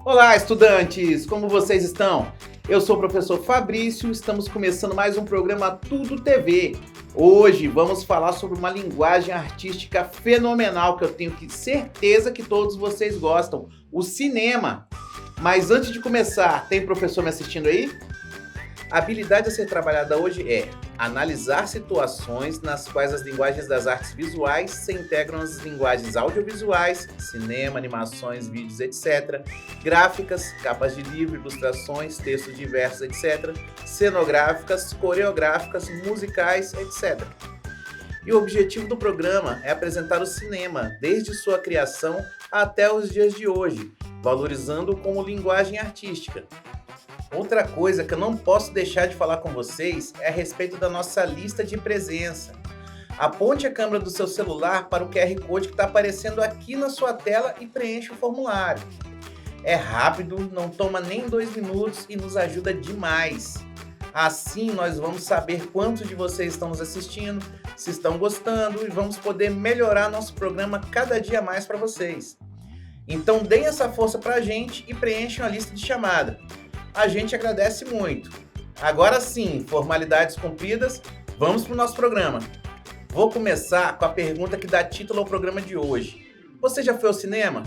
Olá, estudantes! Como vocês estão? Eu sou o professor Fabrício, estamos começando mais um programa Tudo TV. Hoje vamos falar sobre uma linguagem artística fenomenal que eu tenho certeza que todos vocês gostam, o cinema. Mas antes de começar, tem professor me assistindo aí? A habilidade a ser trabalhada hoje é analisar situações nas quais as linguagens das artes visuais se integram às linguagens audiovisuais, cinema, animações, vídeos, etc., gráficas, capas de livro, ilustrações, textos diversos, etc., cenográficas, coreográficas, musicais, etc. E o objetivo do programa é apresentar o cinema, desde sua criação até os dias de hoje, valorizando-o como linguagem artística. Outra coisa que eu não posso deixar de falar com vocês é a respeito da nossa lista de presença. Aponte a câmera do seu celular para o QR Code que está aparecendo aqui na sua tela e preencha o formulário. É rápido, não toma nem 2 minutos e nos ajuda demais. Assim nós vamos saber quantos de vocês estão nos assistindo, se estão gostando e vamos poder melhorar nosso programa cada dia mais para vocês. Então deem essa força para a gente e preencham a lista de chamada. A gente agradece muito. Agora sim, formalidades cumpridas, vamos para o nosso programa. Vou começar com a pergunta que dá título ao programa de hoje. Você já foi ao cinema?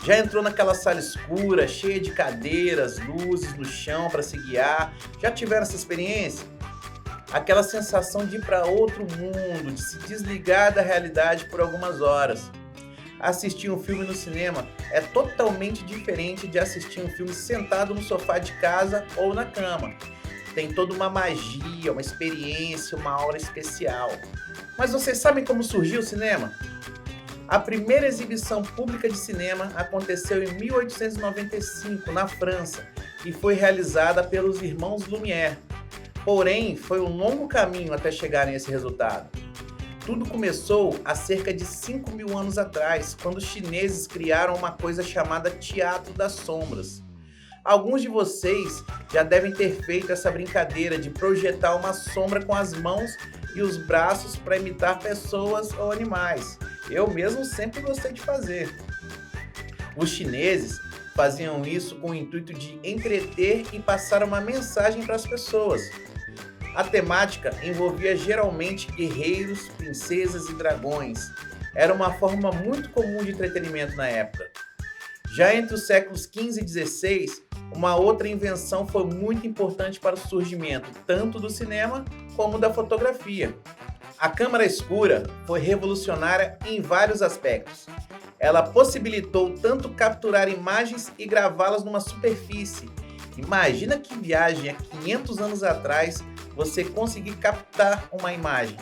Já entrou naquela sala escura, cheia de cadeiras, luzes no chão para se guiar? Já tiveram essa experiência? Aquela sensação de ir para outro mundo, de se desligar da realidade por algumas horas. Assistir um filme no cinema é totalmente diferente de assistir um filme sentado no sofá de casa ou na cama. Tem toda uma magia, uma experiência, uma aura especial. Mas vocês sabem como surgiu o cinema? A primeira exibição pública de cinema aconteceu em 1895, na França, e foi realizada pelos irmãos Lumière. Porém, foi um longo caminho até chegarem a esse resultado. Tudo começou há cerca de 5.000 anos atrás, quando os chineses criaram uma coisa chamada Teatro das Sombras. Alguns de vocês já devem ter feito essa brincadeira de projetar uma sombra com as mãos e os braços para imitar pessoas ou animais. Eu mesmo sempre gostei de fazer. Os chineses faziam isso com o intuito de entreter e passar uma mensagem para as pessoas. A temática envolvia geralmente guerreiros, princesas e dragões. Era uma forma muito comum de entretenimento na época. Já entre os séculos XV e XVI, uma outra invenção foi muito importante para o surgimento tanto do cinema como da fotografia. A câmera escura foi revolucionária em vários aspectos. Ela possibilitou tanto capturar imagens e gravá-las numa superfície. Imagina que viagem há 500 anos atrás você conseguir captar uma imagem.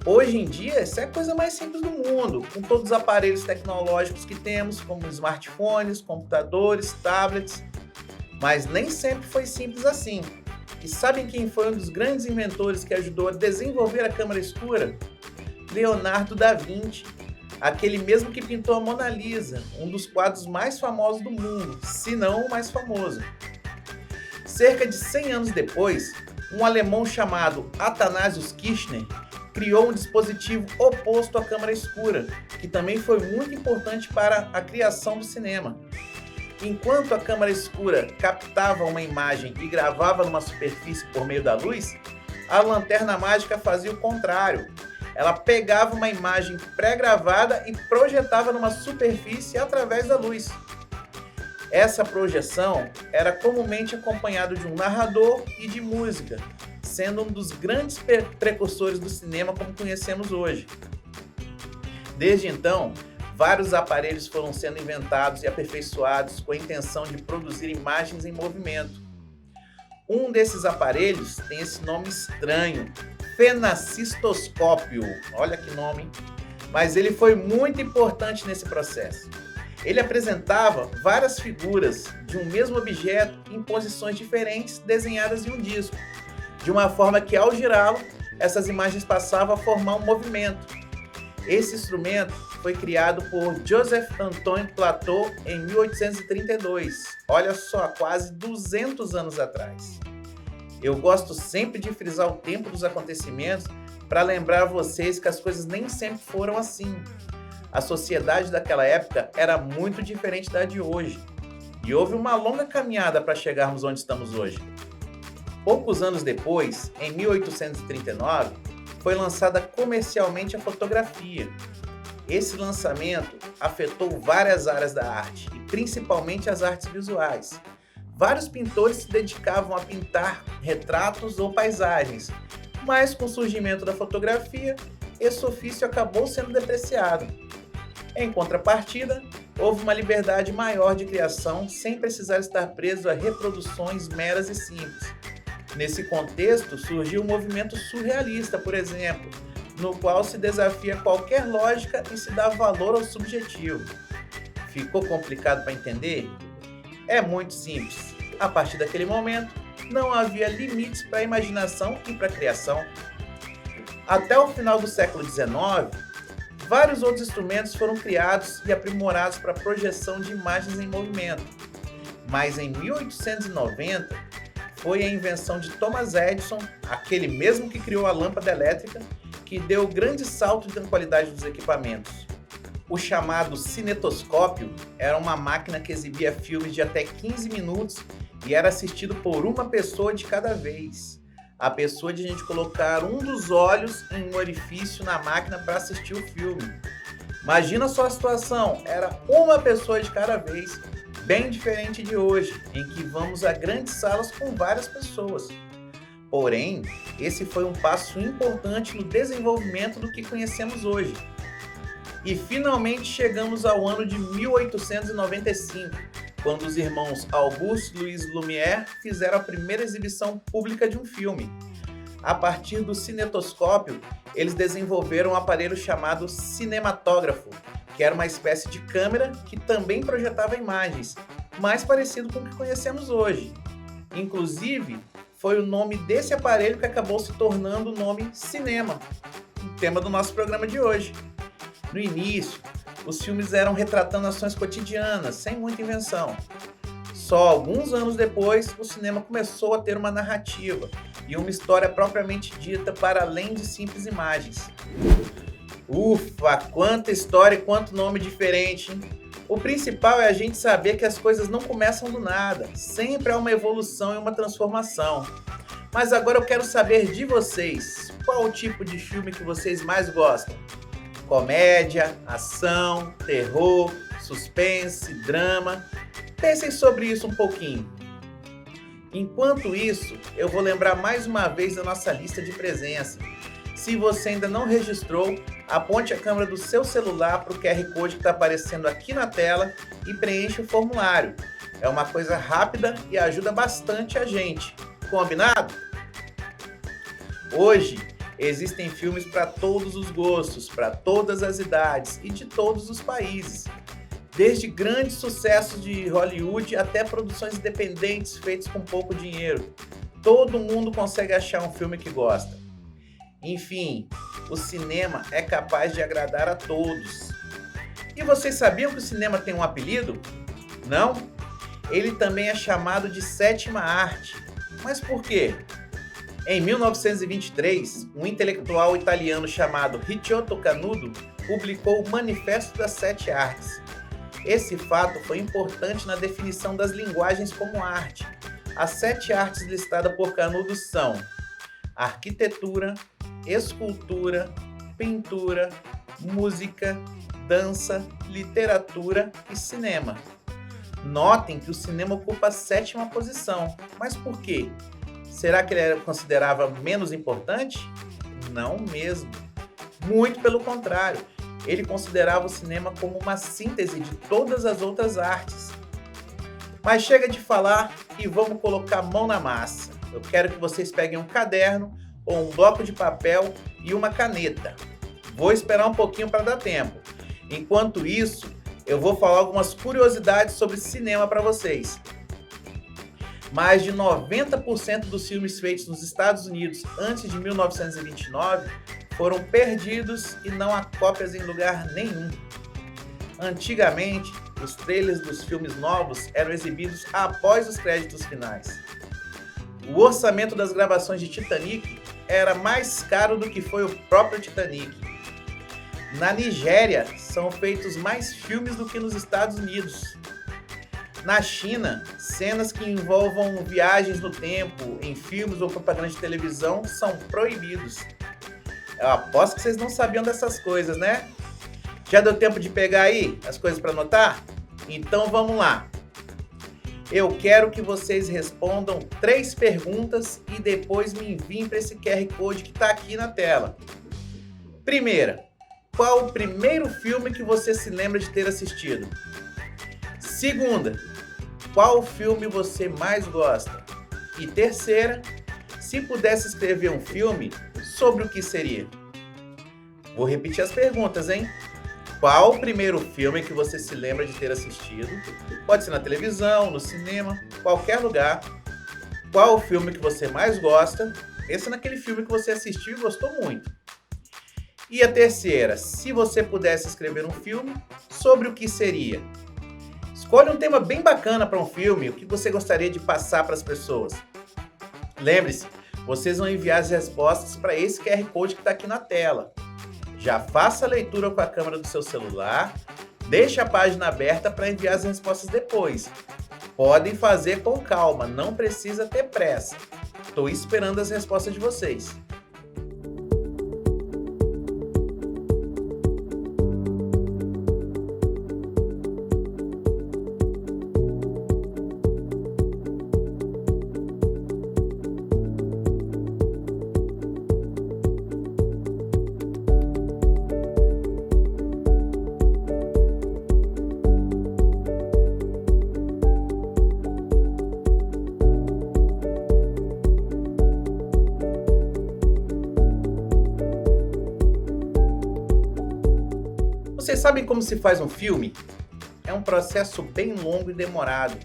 Hoje em dia, essa é a coisa mais simples do mundo, com todos os aparelhos tecnológicos que temos, como smartphones, computadores, tablets. Mas nem sempre foi simples assim. E sabem quem foi um dos grandes inventores que ajudou a desenvolver a câmera escura? Leonardo da Vinci, aquele mesmo que pintou a Mona Lisa, um dos quadros mais famosos do mundo, se não o mais famoso. Cerca de 100 anos depois, um alemão chamado Athanasius Kirchner criou um dispositivo oposto à câmera escura, que também foi muito importante para a criação do cinema. Enquanto a câmera escura captava uma imagem e gravava numa superfície por meio da luz, a lanterna mágica fazia o contrário. Ela pegava uma imagem pré-gravada e projetava numa superfície através da luz. Essa projeção era comumente acompanhada de um narrador e de música, sendo um dos grandes precursores do cinema como conhecemos hoje. Desde então, vários aparelhos foram sendo inventados e aperfeiçoados com a intenção de produzir imagens em movimento. Um desses aparelhos tem esse nome estranho, fenacistoscópio. Olha que nome, hein? Mas ele foi muito importante nesse processo. Ele apresentava várias figuras de um mesmo objeto em posições diferentes desenhadas em um disco, de uma forma que ao girá-lo, essas imagens passavam a formar um movimento. Esse instrumento foi criado por Joseph-Antoine Plateau em 1832, olha só, quase 200 anos atrás. Eu gosto sempre de frisar o tempo dos acontecimentos para lembrar vocês que as coisas nem sempre foram assim. A sociedade daquela época era muito diferente da de hoje. e houve uma longa caminhada para chegarmos onde estamos hoje. Poucos anos depois, em 1839, foi lançada comercialmente a fotografia. Esse lançamento afetou várias áreas da arte, e principalmente as artes visuais. Vários pintores se dedicavam a pintar retratos ou paisagens, mas com o surgimento da fotografia, esse ofício acabou sendo depreciado. Em contrapartida, houve uma liberdade maior de criação sem precisar estar preso a reproduções meras e simples. Nesse contexto, surgiu o movimento surrealista, por exemplo, no qual se desafia qualquer lógica e se dá valor ao subjetivo. Ficou complicado para entender? É muito simples. A partir daquele momento, não havia limites para a imaginação e para a criação. Até o final do século XIX, vários outros instrumentos foram criados e aprimorados para a projeção de imagens em movimento. Mas em 1890, foi a invenção de Thomas Edison, aquele mesmo que criou a lâmpada elétrica, que deu grande salto na qualidade dos equipamentos. O chamado cinetoscópio era uma máquina que exibia filmes de até 15 minutos e era assistido por uma pessoa de cada vez. A pessoa de a gente colocar um dos olhos em um orifício na máquina para assistir o filme. Imagina só a situação, era uma pessoa de cada vez, bem diferente de hoje, em que vamos a grandes salas com várias pessoas. Porém, esse foi um passo importante no desenvolvimento do que conhecemos hoje. E finalmente chegamos ao ano de 1895, quando os irmãos Auguste e Louis Lumière fizeram a primeira exibição pública de um filme. A partir do cinetoscópio, eles desenvolveram um aparelho chamado cinematógrafo, que era uma espécie de câmera que também projetava imagens, mais parecido com o que conhecemos hoje. Inclusive, foi o nome desse aparelho que acabou se tornando o nome cinema, o tema do nosso programa de hoje. No início, os filmes eram retratando ações cotidianas, sem muita invenção. Só alguns anos depois, o cinema começou a ter uma narrativa e uma história propriamente dita para além de simples imagens. Ufa, quanta história e quanto nome diferente, hein? O principal é a gente saber que as coisas não começam do nada, sempre há uma evolução e uma transformação. Mas agora eu quero saber de vocês, qual o tipo de filme que vocês mais gostam? Comédia, ação, terror, suspense, drama. Pensem sobre isso um pouquinho. Enquanto isso, eu vou lembrar mais uma vez da nossa lista de presença. Se você ainda não registrou, aponte a câmera do seu celular para o QR Code que está aparecendo aqui na tela e preencha o formulário. É uma coisa rápida e ajuda bastante a gente. Combinado? Hoje, existem filmes para todos os gostos, para todas as idades e de todos os países. Desde grandes sucessos de Hollywood até produções independentes feitas com pouco dinheiro. Todo mundo consegue achar um filme que gosta. Enfim, o cinema é capaz de agradar a todos. E vocês sabiam que o cinema tem um apelido? Não? Ele também é chamado de sétima arte. Mas por quê? Em 1923, um intelectual italiano chamado Ricciotto Canudo publicou o Manifesto das Sete Artes. Esse fato foi importante na definição das linguagens como arte. As sete artes listadas por Canudo são arquitetura, escultura, pintura, música, dança, literatura e cinema. Notem que o cinema ocupa a sétima posição. Mas por quê? Será que ele era considerado menos importante? Não mesmo. Muito pelo contrário. Ele considerava o cinema como uma síntese de todas as outras artes. Mas chega de falar e vamos colocar a mão na massa. Eu quero que vocês peguem um caderno ou um bloco de papel e uma caneta. Vou esperar um pouquinho para dar tempo. Enquanto isso, eu vou falar algumas curiosidades sobre cinema para vocês. Mais de 90% dos filmes feitos nos Estados Unidos antes de 1929 foram perdidos e não há cópias em lugar nenhum. Antigamente, os trailers dos filmes novos eram exibidos após os créditos finais. O orçamento das gravações de Titanic era mais caro do que foi o próprio Titanic. Na Nigéria, são feitos mais filmes do que nos Estados Unidos. Na China, cenas que envolvam viagens no tempo em filmes ou propaganda de televisão são proibidos. Eu aposto que vocês não sabiam dessas coisas, né? Já deu tempo de pegar aí as coisas para anotar? Então vamos lá. Eu quero que vocês respondam 3 perguntas e depois me enviem para esse QR Code que está aqui na tela. Primeira, qual o primeiro filme que você se lembra de ter assistido? Segunda, qual filme você mais gosta? E terceira, se pudesse escrever um filme, sobre o que seria? Vou repetir as perguntas, hein? Qual o primeiro filme que você se lembra de ter assistido? Pode ser na televisão, no cinema, qualquer lugar. Qual o filme que você mais gosta? Pensa naquele filme que você assistiu e gostou muito. E a terceira, se você pudesse escrever um filme, sobre o que seria? Escolha um tema bem bacana para um filme, o que você gostaria de passar para as pessoas. Lembre-se, vocês vão enviar as respostas para esse QR Code que está aqui na tela. Já faça a leitura com a câmera do seu celular, deixe a página aberta para enviar as respostas depois. Podem fazer com calma, não precisa ter pressa. Estou esperando as respostas de vocês. Vocês sabem como se faz um filme? É um processo bem longo e demorado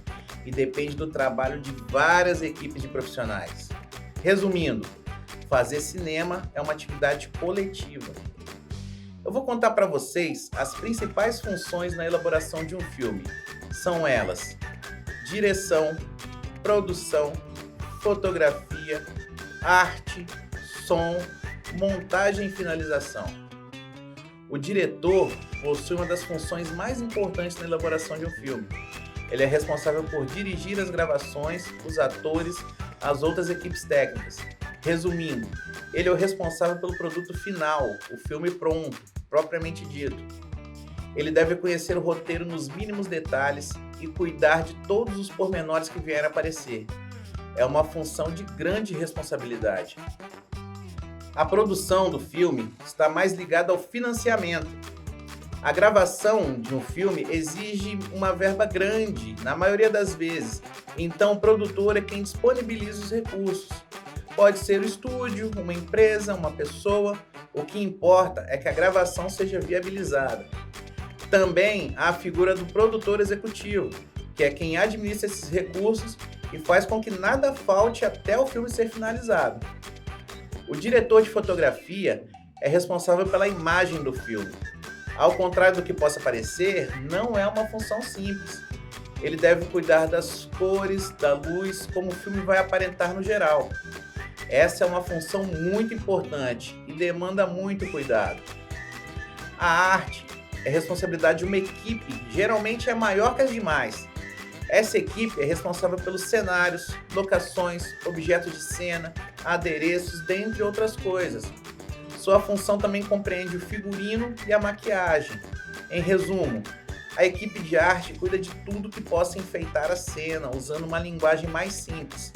e depende do trabalho de várias equipes de profissionais. Resumindo, fazer cinema é uma atividade coletiva. Eu vou contar para vocês as principais funções na elaboração de um filme. São elas: direção, produção, fotografia, arte, som, montagem e finalização. O diretor possui uma das funções mais importantes na elaboração de um filme. Ele é responsável por dirigir as gravações, os atores, as outras equipes técnicas. Resumindo, ele é o responsável pelo produto final, o filme pronto, propriamente dito. Ele deve conhecer o roteiro nos mínimos detalhes e cuidar de todos os pormenores que vierem a aparecer. É uma função de grande responsabilidade. A produção do filme está mais ligada ao financiamento. A gravação de um filme exige uma verba grande, na maioria das vezes, então o produtor é quem disponibiliza os recursos. Pode ser o estúdio, uma empresa, uma pessoa, o que importa é que a gravação seja viabilizada. Também há a figura do produtor executivo, que é quem administra esses recursos e faz com que nada falte até o filme ser finalizado. O diretor de fotografia é responsável pela imagem do filme. Ao contrário do que possa parecer, não é uma função simples. Ele deve cuidar das cores, da luz, como o filme vai aparentar no geral. Essa é uma função muito importante e demanda muito cuidado. A arte é responsabilidade de uma equipe, geralmente é maior que as demais. Essa equipe é responsável pelos cenários, locações, objetos de cena, adereços, dentre outras coisas. Sua função também compreende o figurino e a maquiagem. Em resumo, a equipe de arte cuida de tudo que possa enfeitar a cena, usando uma linguagem mais simples.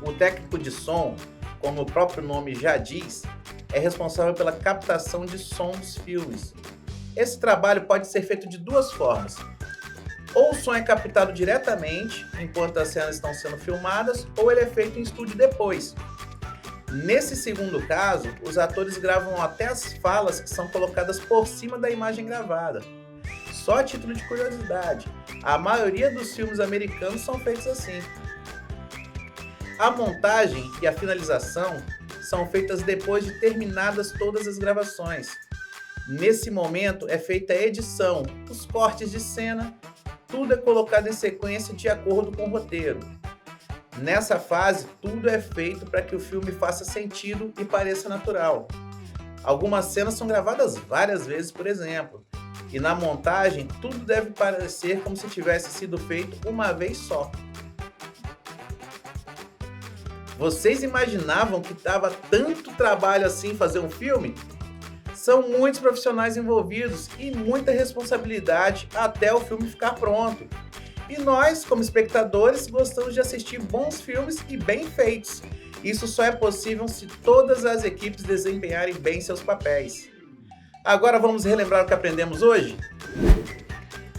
O técnico de som, como o próprio nome já diz, é responsável pela captação de som dos filmes. Esse trabalho pode ser feito de duas formas. Ou o som é captado diretamente, enquanto as cenas estão sendo filmadas, ou ele é feito em estúdio depois. Nesse segundo caso, os atores gravam até as falas que são colocadas por cima da imagem gravada. Só a título de curiosidade, a maioria dos filmes americanos são feitos assim. A montagem e a finalização são feitas depois de terminadas todas as gravações. Nesse momento é feita a edição, os cortes de cena, tudo é colocado em sequência de acordo com o roteiro. Nessa fase, tudo é feito para que o filme faça sentido e pareça natural. Algumas cenas são gravadas várias vezes, por exemplo. E na montagem, tudo deve parecer como se tivesse sido feito uma vez só. Vocês imaginavam que dava tanto trabalho assim fazer um filme? São muitos profissionais envolvidos e muita responsabilidade até o filme ficar pronto. E nós, como espectadores, gostamos de assistir bons filmes e bem feitos. Isso só é possível se todas as equipes desempenharem bem seus papéis. Agora vamos relembrar o que aprendemos hoje?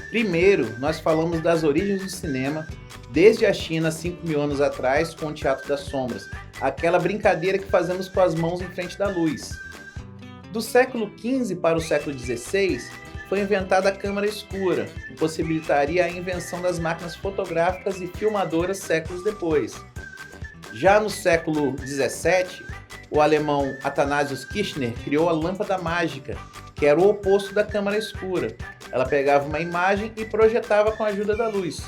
Primeiro, nós falamos das origens do cinema, desde a China 5.000 anos atrás, com o Teatro das Sombras, aquela brincadeira que fazemos com as mãos em frente da luz. Do século XV para o século XVI, foi inventada a câmara escura, que possibilitaria a invenção das máquinas fotográficas e filmadoras séculos depois. Já no século XVII, o alemão Athanasius Kirchner criou a lâmpada mágica, que era o oposto da câmara escura. Ela pegava uma imagem e projetava com a ajuda da luz.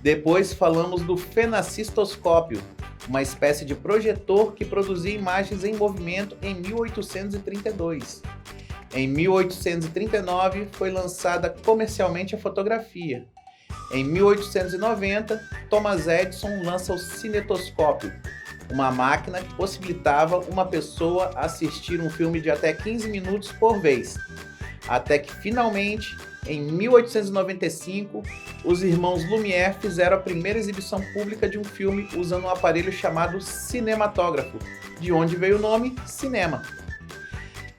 Depois falamos do fenacistoscópio, uma espécie de projetor que produzia imagens em movimento em 1832. Em 1839 foi lançada comercialmente a fotografia. Em 1890, Thomas Edison lança o cinetoscópio, uma máquina que possibilitava uma pessoa assistir um filme de até 15 minutos por vez. Até que finalmente, em 1895, os irmãos Lumière fizeram a primeira exibição pública de um filme usando um aparelho chamado cinematógrafo, de onde veio o nome cinema.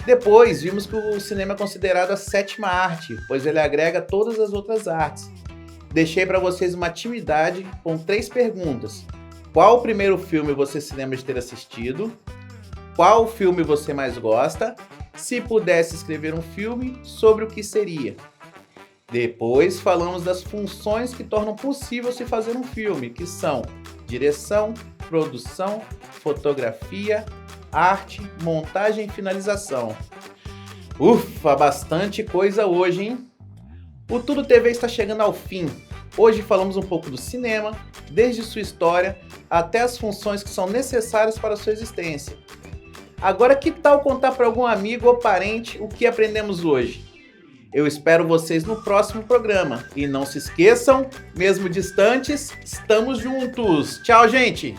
Depois, vimos que o cinema é considerado a sétima arte, pois ele agrega todas as outras artes. Deixei para vocês uma atividade com 3 perguntas. Qual o primeiro filme você se lembra de ter assistido? Qual filme você mais gosta? Se pudesse escrever um filme, sobre o que seria? Depois falamos das funções que tornam possível se fazer um filme, que são direção, produção, fotografia, arte, montagem e finalização. Ufa, bastante coisa hoje, hein? O Tudo TV está chegando ao fim. Hoje falamos um pouco do cinema, desde sua história até as funções que são necessárias para a sua existência. Agora, que tal contar para algum amigo ou parente o que aprendemos hoje? Eu espero vocês no próximo programa. E não se esqueçam, mesmo distantes, estamos juntos. Tchau, gente!